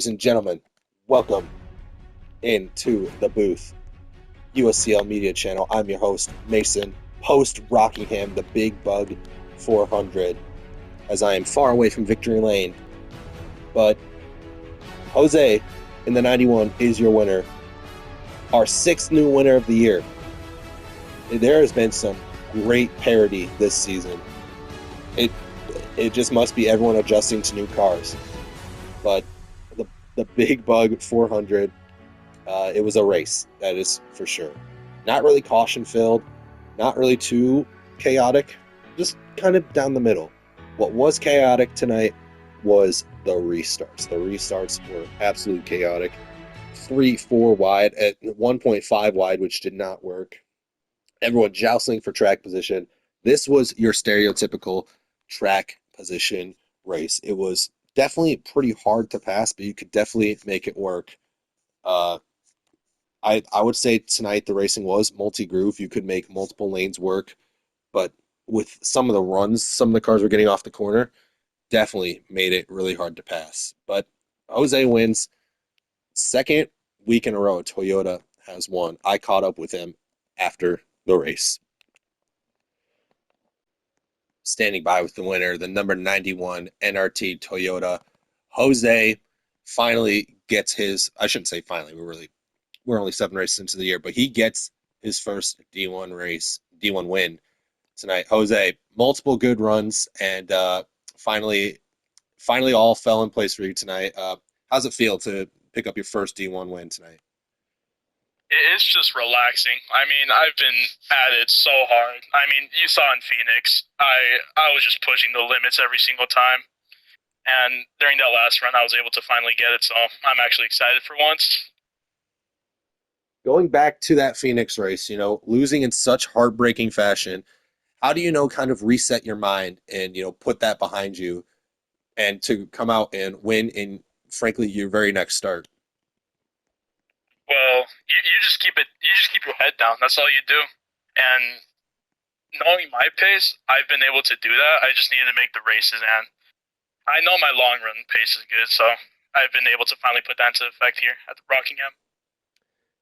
Ladies and gentlemen, welcome into the booth, USCL Media Channel. I'm your host, Mason, post Rockingham, the Big Bug 400, as I am far away from victory lane. But Jose in the 91 is your winner, our sixth new winner of the year. There has been some great parity this season. It just must be everyone adjusting to new cars. But the Big Bug 400, it was a race, that is for sure. Not really caution-filled, not really too chaotic, just kind of down the middle. What was chaotic tonight was the restarts. The restarts were absolutely chaotic. 3-4 wide at 1.5 wide, which did not work. Everyone joustling for track position. This was your stereotypical track position race. It was definitely pretty hard to pass, but you could definitely make it work. I would say tonight the racing was multi-groove. You could make multiple lanes work, but with some of the runs, some of the cars were getting off the corner, definitely made it really hard to pass. But Jose wins. Second week in a row, Toyota has won. I caught up with him after the race. Standing by with the winner, the number 91 NRT Toyota. Jose finally gets his, I shouldn't say finally, we're only 7 races into the year, but he gets his first D1 win tonight. Jose, multiple good runs, and finally all fell in place for you tonight. How's it feel to pick up your first D1 win tonight? It's just relaxing. I mean, I've been at it so hard. I mean, you saw in Phoenix, I was just pushing the limits every single time. And during that last run, I was able to finally get it, so I'm actually excited for once. Going back to that Phoenix race, losing in such heartbreaking fashion, how do you kind of reset your mind and, put that behind you and to come out and win in, frankly, your very next start? Well, you just keep it. You just keep your head down. That's all you do. And knowing my pace, I've been able to do that. I just needed to make the races, and I know my long run pace is good, so I've been able to finally put that into effect here at the Rockingham.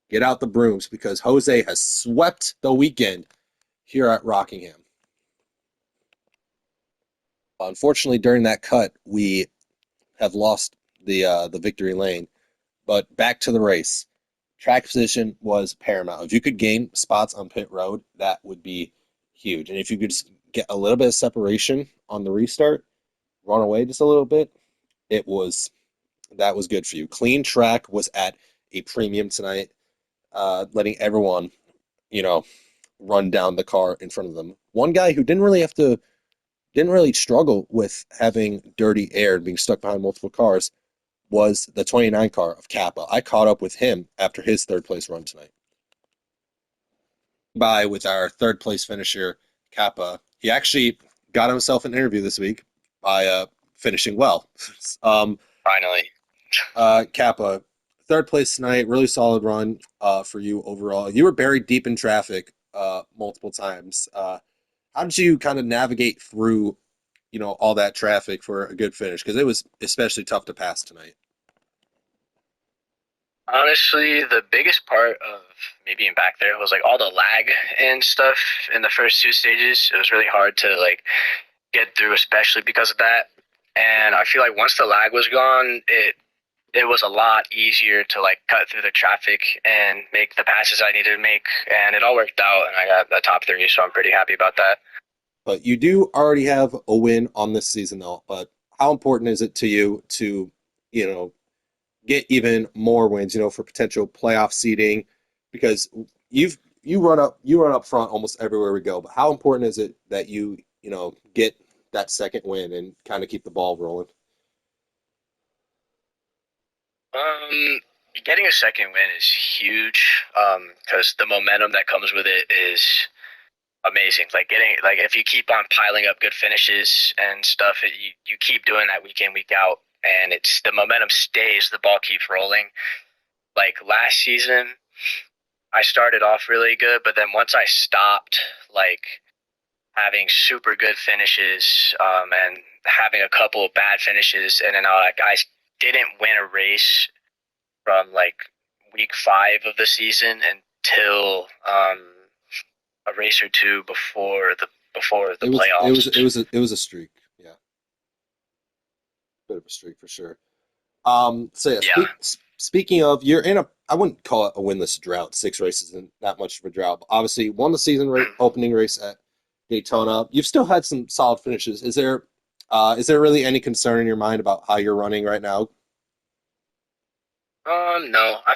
Get out the brooms because Jose has swept the weekend here at Rockingham. Unfortunately, during that cut, we have lost the victory lane. But back to the race. Track position was paramount. If you could gain spots on pit road, that would be huge. And if you could just get a little bit of separation on the restart, run away just a little bit, that was good for you. Clean track was at a premium tonight, letting everyone, run down the car in front of them. One guy who didn't really struggle with having dirty air and being stuck behind multiple cars was the 29 car of Kappa. I caught up with him after his third place run tonight. By with our third place finisher, Kappa. He actually got himself an interview this week by finishing well. Finally. Kappa, third place tonight, really solid run for you overall. You were buried deep in traffic multiple times. How did you kind of navigate through, all that traffic for a good finish? Because it was especially tough to pass tonight. Honestly, the biggest part of me being back there was like all the lag and stuff in the first 2 stages. It was really hard to like get through, especially because of that. And I feel like once the lag was gone, it was a lot easier to like cut through the traffic and make the passes I needed to make. And it all worked out, and I got the top 3, so I'm pretty happy about that. But you do already have a win on this season, though. But how important is it to you to, get even more wins, for potential playoff seeding? Because you run up front almost everywhere we go. But how important is it that you get that second win and kind of keep the ball rolling? Um, Getting a second win is huge because the momentum that comes with it is amazing. Like if you keep on piling up good finishes and stuff, you keep doing that week in, week out, and it's the momentum stays, the ball keeps rolling. Like last season, I started off really good, but then once I stopped like having super good finishes and having a couple of bad finishes in and out, like didn't win a race from like week 5 of the season until a race or two before the playoffs. It was a streak. Yeah, bit of a streak for sure. So yeah, Yeah. speaking of, you're in I wouldn't call it a winless drought. 6 races isn't that much of a drought. But obviously, won the season opening race at Daytona. You've still had some solid finishes. Is there really any concern in your mind about how you're running right now? No, I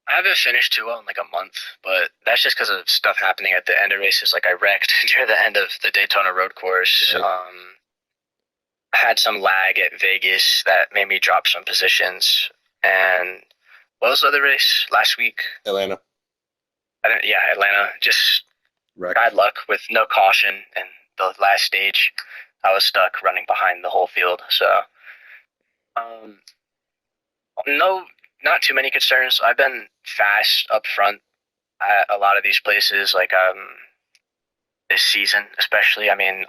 haven't finished too well in like a month, but that's just because of stuff happening at the end of races. Like I wrecked near the end of the Daytona road course. Right. I had some lag at Vegas that made me drop some positions. And what was the other race last week? Atlanta. Atlanta. Just Wreck. bad luck with no caution in the last stage. I was stuck running behind the whole field. So, no, not too many concerns. I've been fast up front at a lot of these places, like this season especially. I mean,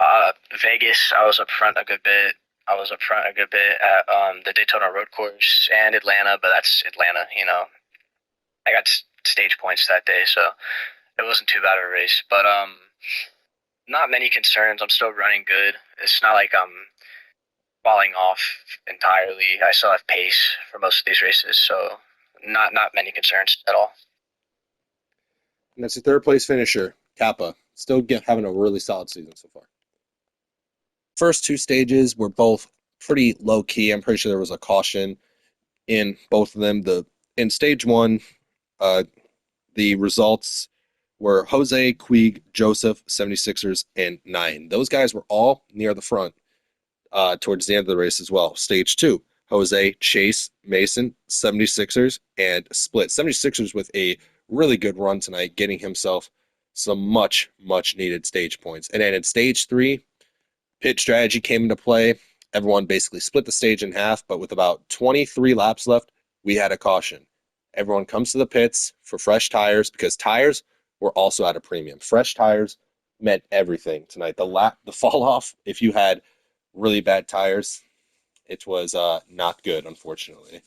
Vegas, I was up front a good bit. I was up front a good bit at the Daytona road course and Atlanta, but that's Atlanta, you know. I got stage points that day, so it wasn't too bad of a race. But not many concerns. I'm still running good. It's not like I'm falling off entirely. I still have pace for most of these races, so not many concerns at all. And that's your third place finisher, Kappa. Still having a really solid season so far. First 2 stages were both pretty low key. I'm pretty sure there was a caution in both of them. In stage 1, the results were Jose, Quig, Joseph, 76ers, and 9. Those guys were all near the front towards the end of the race as well. Stage 2, Jose, Chase, Mason, 76ers, and Split. 76ers with a really good run tonight, getting himself some much needed stage points. And then in stage 3, pit strategy came into play. Everyone basically split the stage in half, but with about 23 laps left, we had a caution. Everyone comes to the pits for fresh tires because tires were also at a premium. Fresh tires meant everything tonight. The fall off, if you had really bad tires, it was not good, unfortunately.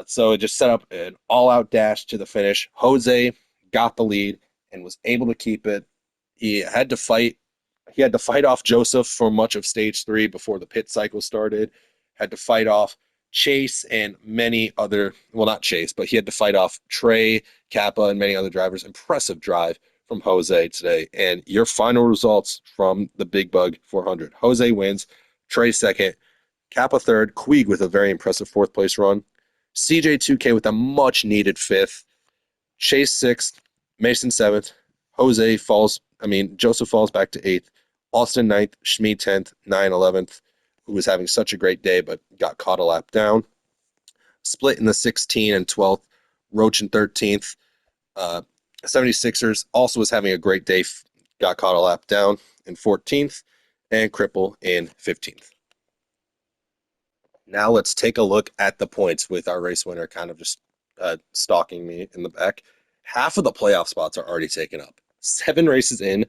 So it just set up an all-out dash to the finish. Jose got the lead and was able to keep it. He had to fight off Joseph for much of stage 3 before the pit cycle started. Had to fight off Chase and many other, well, not Chase, but he had to fight off Trey, Kappa, and many other drivers. Impressive drive from Jose today. And your final results from the Big Bug 400. Jose wins, Trey second, Kappa third, Quig with a very impressive 4th place run, CJ2K with a much needed 5th, Chase 6th, Mason 7th, Joseph falls back to 8th, Austin 9th, Schmid 10th, 9 11th, who was having such a great day but got caught a lap down. Split in the 16th and 12th, Roach in 13th. 76ers also was having a great day, got caught a lap down in 14th, and Cripple in 15th. Now let's take a look at the points with our race winner kind of just stalking me in the back. Half of the playoff spots are already taken up. 7 races in,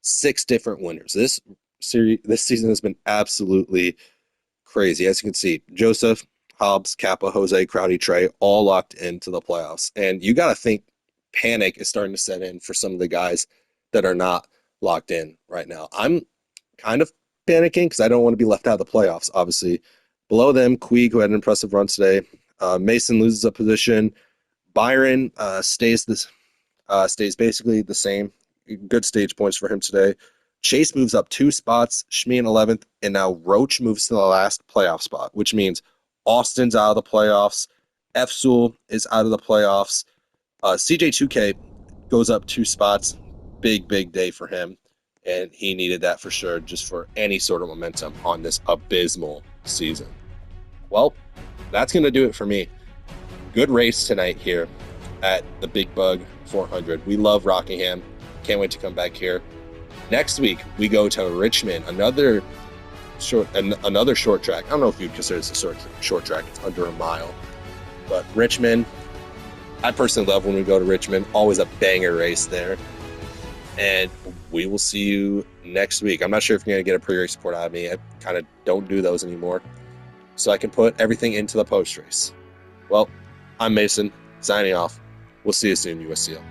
6 different winners. This season has been absolutely crazy. As you can see, Joseph, Hobbs, Kappa, Jose, Crowdy, Trey, all locked into the playoffs. And you got to think panic is starting to set in for some of the guys that are not locked in right now. I'm kind of panicking because I don't want to be left out of the playoffs, obviously. Below them, Quig, who had an impressive run today. Mason loses a position. Byron stays basically the same. Good stage points for him today. Chase moves up 2 spots, Schmid in 11th, and now Roach moves to the last playoff spot, which means Austin's out of the playoffs. Efsul is out of the playoffs. CJ2K goes up 2 spots. Big day for him, and he needed that for sure just for any sort of momentum on this abysmal season. Well, that's going to do it for me. Good race tonight here at the Big Bug 400. We love Rockingham. Can't wait to come back here. Next week, we go to Richmond, another short track. I don't know if you'd consider this a short track. It's under a mile. But Richmond, I personally love when we go to Richmond. Always a banger race there. And we will see you next week. I'm not sure if you're going to get a pre-race report out of me. I kind of don't do those anymore. so I can put everything into the post race. Well, I'm Mason, signing off. We'll see you soon, USCL.